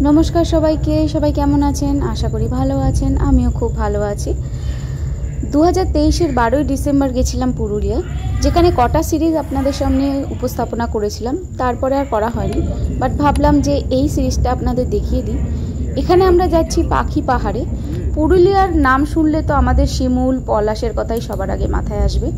নমস্কার সবাইকে, সবাই কেমন আছেন? আশা করি ভালো আছেন। আমিও খুব ভালো আছি। 2023-এর 12ই ডিসেম্বর গেছিলাম পুরুলিয়ায়, যেখানে কটা সিরিজ আপনাদের সামনে উপস্থাপনা করেছিলাম, তারপরে আর করা হয়নি। বাট ভাবলাম যে এই সিরিজটা আপনাদের দেখিয়ে দিই। এখানে আমরা যাচ্ছি পাখি পাহাড়ে। পুরুলিয়ার নাম শুনলে তো আমাদের শিমুল, পলাশের কথাই সবার আগে মাথায় আসবে।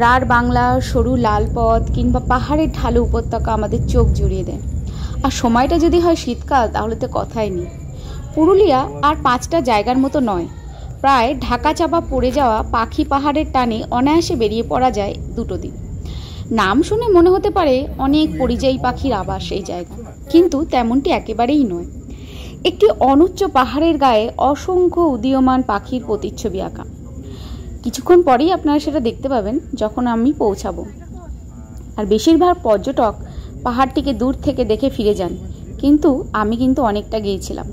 রাঢ় বাংলা, সরু লাল পথ কিংবা পাহাড়ের ঢালু উপত্যকা আমাদের চোখ জুড়িয়ে দেয়। আর সময়টা যদি হয় শীতকাল, তাহলে তো কথাই নেই। পুরুলিয়া আর 5টা জায়গার মতো নয়, প্রায় ঢাকা চাপা পড়ে যাওয়া পাখি পাহাড়ের টানে অনায়াসে বেরিয়ে পড়া যায় 2 দিন। নাম শুনে মনে হতে পারে অনেক পরিযায়ী পাখির আবাস এই জায়গা, কিন্তু তেমনটি একেবারেই নয়। একটি অনুচ্চ পাহাড়ের গায়ে অসংখ্য উদীয়মান পাখির প্রতিচ্ছবি আঁকা। কিছুক্ষণ পরেই আপনারা সেটা দেখতে পাবেন যখন আমি পৌঁছাবো। আর বেশিরভাগ পর্যটক পাহাড়টিকে দূর থেকে দেখে ফিরে যান, কিন্তু আমি অনেকটা গিয়েছিলাম।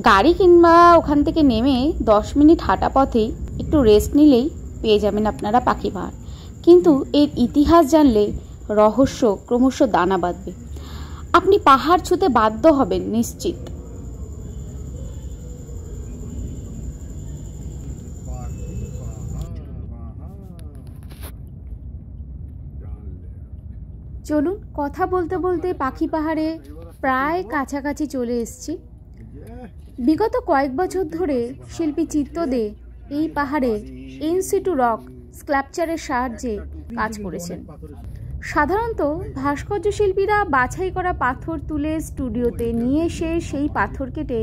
গাড়ি কিংবা ওখান থেকে নেমে 10 মিনিট হাঁটা পথেই একটু রেস্ট নিলেই পেয়ে যাবেন আপনারা পাখি পাহাড়। কিন্তু এর ইতিহাস জানলে রহস্য ক্রমশ দানা বাঁধবে। আপনি পাহাড় ছুঁতে বাধ্য হবেন নিশ্চিত। চলুন, কথা বলতে বলতে পাখি পাহাড়ে প্রায় কাছাকাছি চলে এসেছি। বিগত কয়েক বছর ধরে শিল্পী চিত্তদে এই পাহাড়ে ইন সিটু রক স্ক্ল্যাপচারের সাহায্যে কাজ করেছেন। সাধারণত ভাস্কর্য শিল্পীরা বাছাই করা পাথর তুলে স্টুডিওতে নিয়ে এসে সেই পাথর কেটে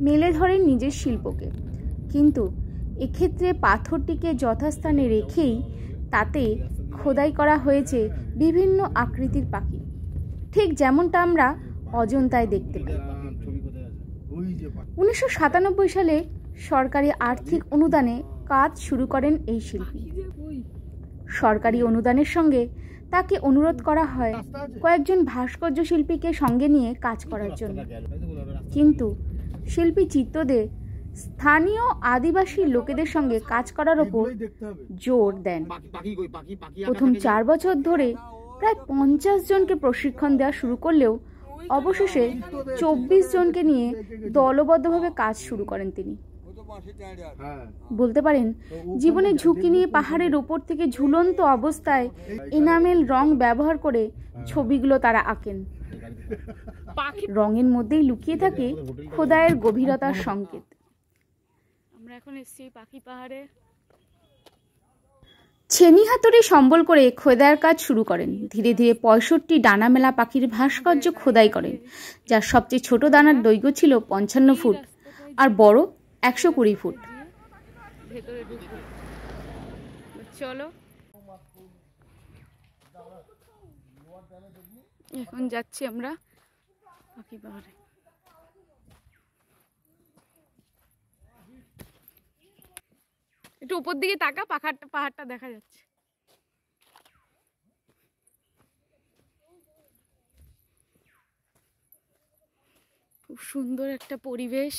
মেলে ধরেন নিজের শিল্পকে, কিন্তু এক্ষেত্রে পাথরটিকে যথাস্থানে রেখেই তাতে খোদাই করা হয়েছে বিভিন্ন আকৃতির পাখি, ঠিক যেমনটা আমরা অজন্তায় দেখতে পাই। 1997 সালে সরকারি আর্থিক অনুদানে কাজ শুরু করেন এই শিল্পী। সরকারি অনুদানের সঙ্গে তাকে অনুরোধ করা হয় কয়েকজন ভাস্কর্য শিল্পীকে সঙ্গে নিয়ে কাজ করার জন্য, কিন্তু শিল্পী চিত্তদে স্থানীয় আদিবাসী লোকেদের সঙ্গে কাজ করার ওপর জোর দেন। প্রথম 4 বছর ধরে প্রায় 50 জনকে প্রশিক্ষণ দেওয়া শুরু করলেও অবশেষে 24 জনকে নিয়ে দলবদ্ধভাবে কাজ শুরু করেন তিনি। বলতে পারেন জীবনের ঝুঁকি নিয়ে পাহাড়ের উপর থেকে ঝুলন্ত অবস্থায় এনামেল রং ব্যবহার করে ছবিগুলো তারা আঁকেন। রঙের মধ্যেই লুকিয়ে থাকে খোদাইয়ের গভীরতার সংকেত। আমরা এখন এসেছি পাখি পাহাড়ে। ছেনি হাতুড়ি সম্বল করে খোদাইয়ের কাজ শুরু করেন। ধীরে ধীরে 65 ডানা মেলা পাখির ভাস্কর্য খোদাই করেন, যার সবচেয়ে ছোট দানার দৈর্ঘ্য ছিল 55 ফুট আর বড় 120 ফুট। চলো এখন যাচ্ছি আমরা পাখি পাহাড়ে। একটু উপর দিকে তাকা, পাহাড়টা দেখা যাচ্ছে। খুব সুন্দর একটা পরিবেশ।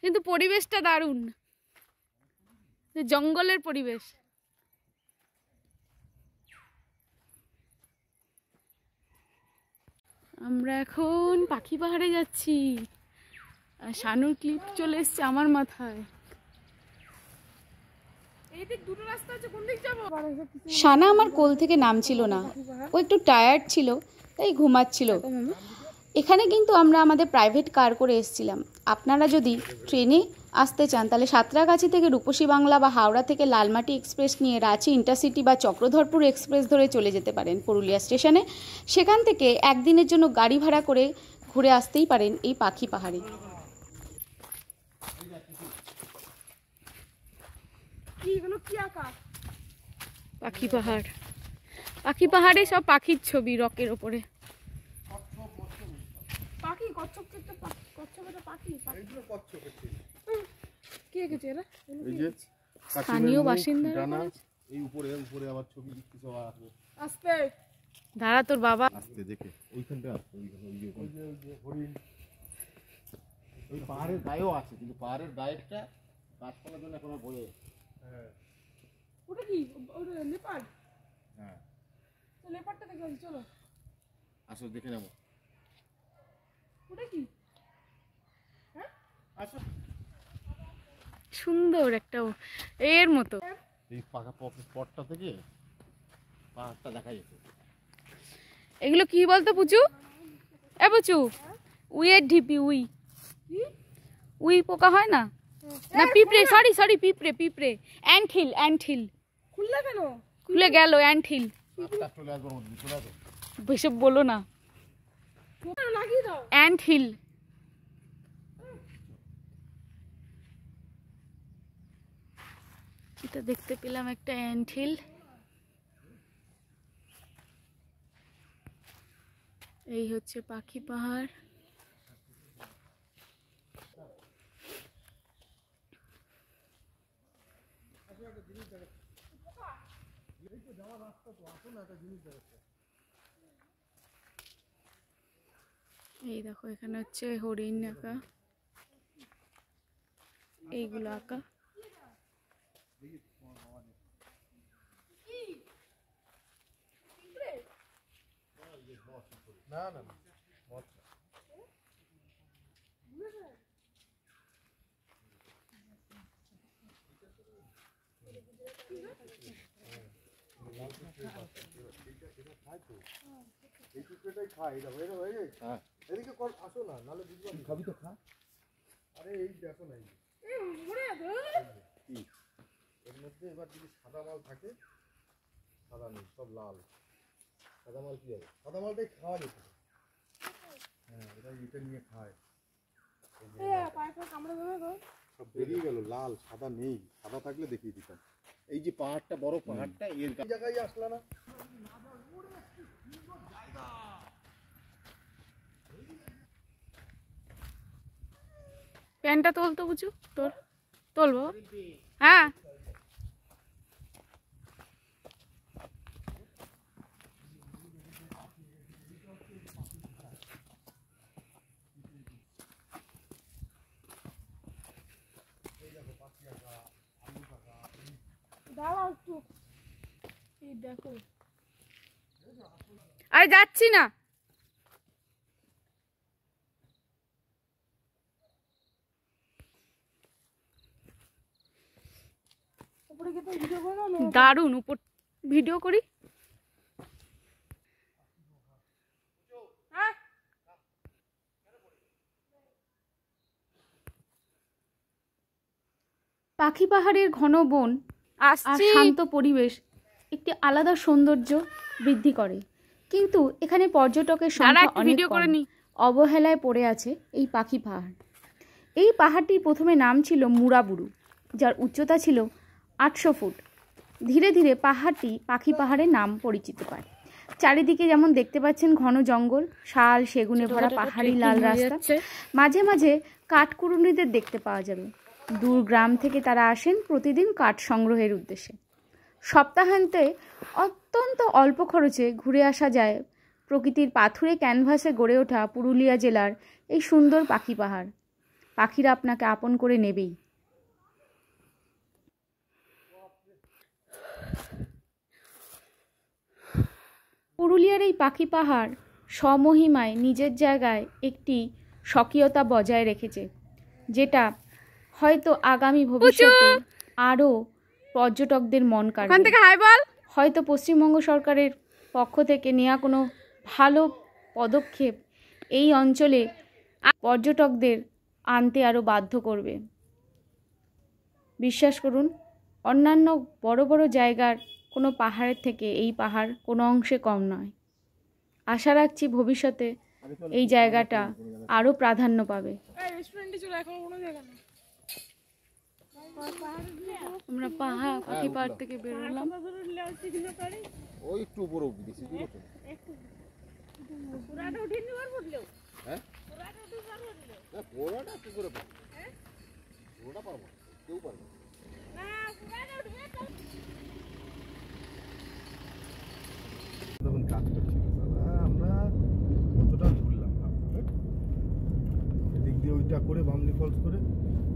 কিন্তু পরিবেশটা দারুণ, জঙ্গলের পরিবেশ। আমরা এখন পাখি পাহাড়ে যাচ্ছি আর শানুর ক্লিপ চলে এসছে আমার মাথায়। শানা আমার কোল থেকে নামছিল না, ও একটু টায়ার্ড ছিল, তাই ঘুমাচ্ছিল। এখানে কিন্তু আমরা আমাদের প্রাইভেট কার করে এসেছিলাম। আপনারা যদি ট্রেনে আসতে চান তাহলে সাঁতরাগাছি থেকে রূপসী বাংলা বা হাওড়া থেকে লালমাটি এক্সপ্রেস নিয়ে রাঁচি ইন্টারসিটি বা চক্রধরপুর এক্সপ্রেস ধরে চলে যেতে পারেন পুরুলিয়া স্টেশনে। সেখান থেকে একদিনের জন্য গাড়ি ভাড়া করে ঘুরে আসতেই পারেন এই পাখি পাহাড়ে। পাখি পাহাড়, পাখি পাহাড়ে সব পাখির ছবি রকের ওপরে। স্থানীয় বাসিন্দারা দাঁড়া, তোর বাবা পাহাড়ের গায়েও আছে, কিন্তু পাহাড়ের গায়েটা গাছপালার জন্য এখনো বয়ে। ওটা কি নেপাল? হ্যাঁ আসো দেখে নেবো। আসো। সুন্দর একটা এর মতো। এই পাকা পটটা থেকে পাহাড়টা দেখা যেত। এগুলো কি বলতো পুচু? এ পুচু, উইয়ের ঢিপি। উই পোকা হয় না? না পিঁপড়ে, সরি পিঁপড়ে। অ্যান্টহিল। খুলে গেল অ্যান্টহিল। চলে আসবো, চলে আসবো। বেসব বলো না। অ্যান্টহিল। এটা দেখতে পেলাম একটা অ্যান্টহিল। এই হচ্ছে পাখি পাহাড়। এই দেখো এখানে হচ্ছে হরিণ আঁকা, এইগুলো আঁকা। না না খাবি তো খা। আরে এই দেখো না, এর মধ্যে এবার যদি সাদা মাল থাকে, সাদা নেই, সব লাল। সাদা মাল কি হবে? সাদা মালটাই খাওয়া যেত। হ্যাঁ, এটা নিয়ে খায়। সব বেরিয়ে গেল, লাল সাদা নেই। সাদা থাকলে দেখিয়ে দিতাম। এই যে পাহাড়টা, বড় পাহাড়টা, এর জায়গায় আসলা না। প্যান্টটা তোলতো বুঝু, তোলবো। হ্যাঁ আরে যাচ্ছি না। দারুন, উপর ভিডিও করি। পাখি পাহাড়ের ঘন বন আর শান্ত পরিবেশ একটি আলাদা সৌন্দর্য বৃদ্ধি করে, কিন্তু এখানে পর্যটকের সংখ্যা অনেক কম। অবহেলায় পড়ে আছে এই পাখি পাহাড়। এই পাহাড়টির প্রথমে নাম ছিল মুরাবুরু, যার উচ্চতা ছিল 800 ফুট। ধীরে ধীরে পাহাড়টি পাখি পাহাড়ের নাম পরিচিত পায়। চারিদিকে যেমন দেখতে পাচ্ছেন ঘন জঙ্গল, শাল সেগুনে ভরা পাহাড়ি লাল রাস্তা, মাঝে মাঝে কাঠকুড়ুনিদের দেখতে পাওয়া যাবে। দূর গ্রাম থেকে তারা আসেন প্রতিদিন কাঠ সংগ্রহের উদ্দেশ্যে। সপ্তাহান্তে অত্যন্ত অল্প খরচে ঘুরে আসা যায় প্রকৃতির পাথুরে ক্যানভাসে গড়ে ওঠা পুরুলিয়া জেলার এই সুন্দর পাখি পাহাড়। পাখিরা আপনাকে আপন করে নেবেই। পুরুলিয়ার এই পাখি পাহাড় স্বমহিমায় নিজের জায়গায় একটি স্বকীয়তা বজায় রেখেছে, যেটা হয়তো আগামী ভবিষ্যতে আরও পর্যটকদের মন কাড়বে। হয়তো পশ্চিমবঙ্গ সরকারের পক্ষ থেকে নেওয়া কোনো ভালো পদক্ষেপ এই অঞ্চলে পর্যটকদের আনতে আরও বাধ্য করবে। বিশ্বাস করুন, অন্যান্য বড় বড় জায়গার কোনো পাহাড়ের থেকে এই পাহাড় কোনো অংশে কম নয়। আশা রাখছি ভবিষ্যতে এই জায়গাটা আরও প্রাধান্য পাবে। আমরা পাখি পাহাড় থেকে বেরোলাম। ওই একটু উপরে উঠে বেশি দূরে তো পুরাটা উঠে নিবার বদলেও। হ্যাঁ না, পুরাটা কি করে পাবো? পুরোটা পারবো, কেউ পারবে না। পুরাটা উঠবে তো। তখন কাজ করছিল দাদা, আমরা কতটা ঘুরলাম এদিক দিয়ে, ওইটা করে বামনি ফলস করে,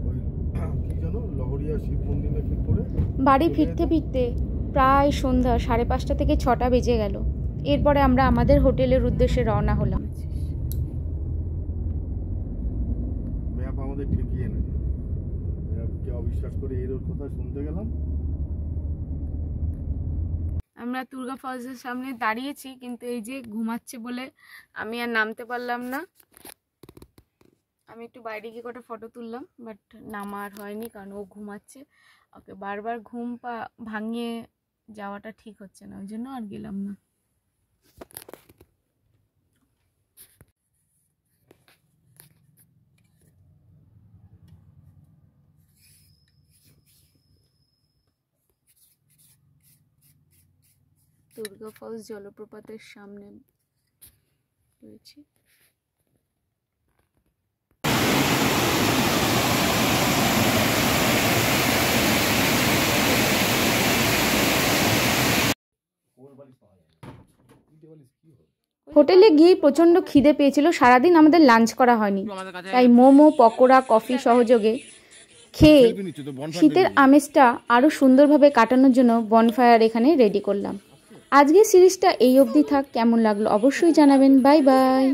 ওই কি জানো লহরিয়া শিব মন্দির নাকি করে বাড়ি ফিরতে ফিরতে প্রায় সন্ধ্যা 5:30 থেকে 6টা বেজে গেল। এরপরে আমরা আমাদের হোটেলের উদ্দেশ্যে রওনা হলাম। ম্যাপ আমাদের ঠিকই এনেছে, ম্যাপকে অবিশ্বাস করে এর ওর কথা শুনতে গেলাম। আমরা দুর্গা ফলসের সামনে দাঁড়িয়েছি, কিন্তু এই যে ঘুমাচ্ছে বলে আমি আর নামতে পারলাম না। আমি একটু বাইরে গিয়ে কটা ফটো তুললাম, বাট নামার হয়নি কারণ ও ঘুমাচ্ছে। ওকে বারবার ঘুম ভাঙিয়ে যাওয়াটা ঠিক হচ্ছে না, ওই জন্য আর গেলাম না। দুর্গা ফলস জলপ্রপাতের সামনে রয়েছে। হোটেলে গিয়ে প্রচণ্ড খিদে পেয়েছিল, সারাদিন আমাদের লাঞ্চ করা হয়নি, তাই মোমো, পকোড়া, কফি সহযোগে খেয়ে শীতের আমেজটা আরও সুন্দরভাবে কাটানোর জন্য বনফায়ার এখানে রেডি করলাম। আজকের সিরিজটা এই অবধি থাক। কেমন লাগলো অবশ্যই জানাবেন। Bye bye.